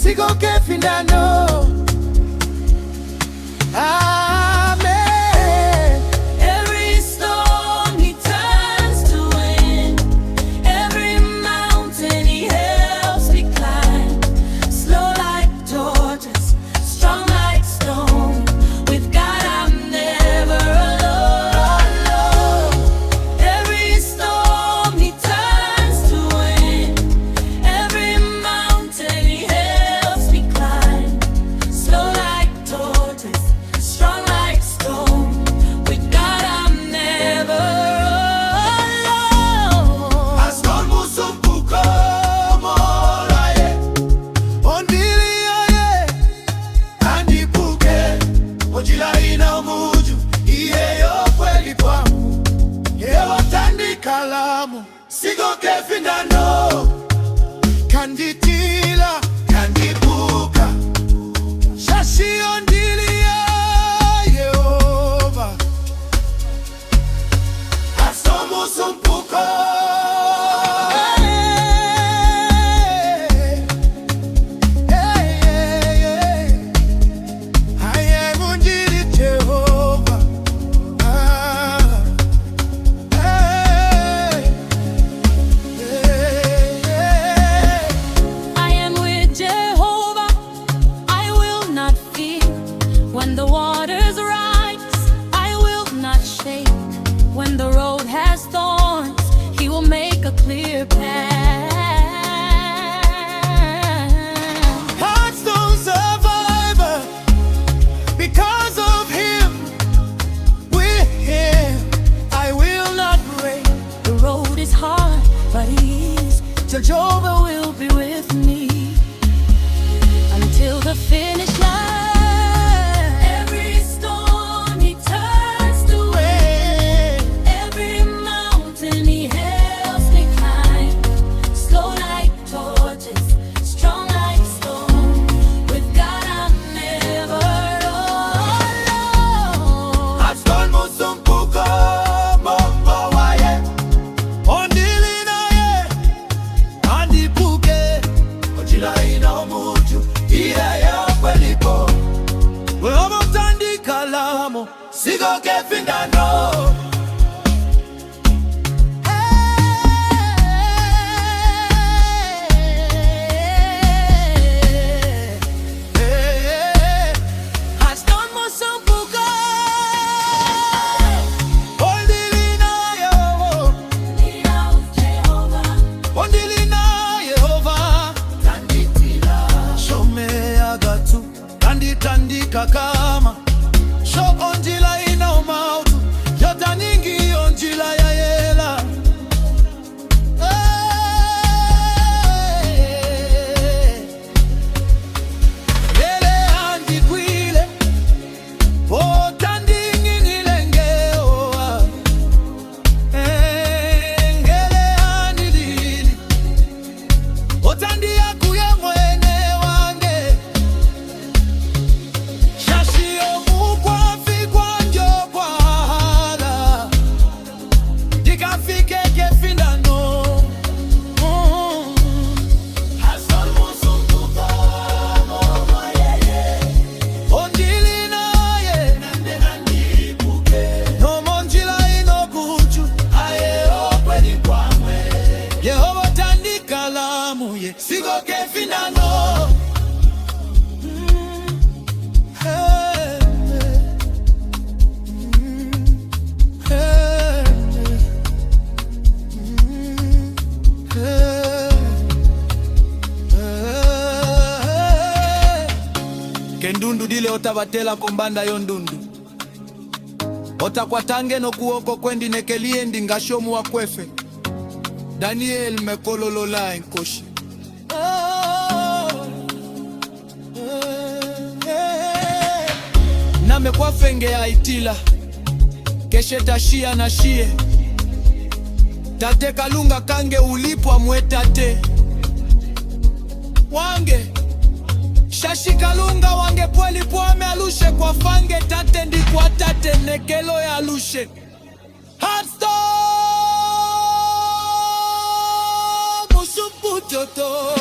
sigo kefindano. Amen. Every storm he turns to wind, every mountain he helps me climb. Slow like tortoise, strong like stone. With God I'm never alone. Every storm he turns to wind, every mountain he helps me climb. Slow like tortoise, strong like stone. With God I'm never alone. Aston musumbuko moraye, ondili aye, andipuke, ojila ina umuju, iyeyo kweli kwangu, yewa tandika lamu, sigo kefindano, kanditila, kandipuka, shashi ondili ya Yehova. Aston musumbuko I am with Jehovah, I will not fear. When the waters rise, I will not shake. When the road has thorns, he will make a clear path. hearts don't survive because of him. With him, I will not break. The road is hard, but easy. Jehovah will be with me until the finish line. Every storm he turns to wind, every mountain he helps me climb. Slow like tortoise, strong like stone. With God I'm never alone. Aston musumbuko mongo waye, ondili naye, andipuke, ojila ina umuju, iyeyo kweli po. Wehomo tandika lamu, sigo kefindano. Aston musumbuko, Ondili naye, Jehovah. ondili naye Yehova. Tanditila, shomea gatu, tanditandika kama sho onjila ina umautu, yota ningi onjila ya yela. Yele andikwile, otandingi nilengeoa. Ngele andilili, otandi yakuye mwene wange. Shashio mukwafi kwanjo kwa hala, dikafike kefindano. Aston musumbuko momo yeye, ondili naye, nande nandipuke, nomo njila inokuju, ayeyo kweli kwamwe. Yehova tandika lamu ye, sigo kefindano. Kendundu dile otabatela kombanda yo ndundu, otakwatange nokuoko kwendi nekeliendi ngashomu wa kwefe. Daniel mekololola enkoshi. Name kwafenge ya itila keshe tashia na shie tate kalunga kange ulipwa mwetate wange shashi kalunga wange pweli pwame alushe kwa fange tate ndikwa tate nekelo ya alushe Heartstone musumbutoto.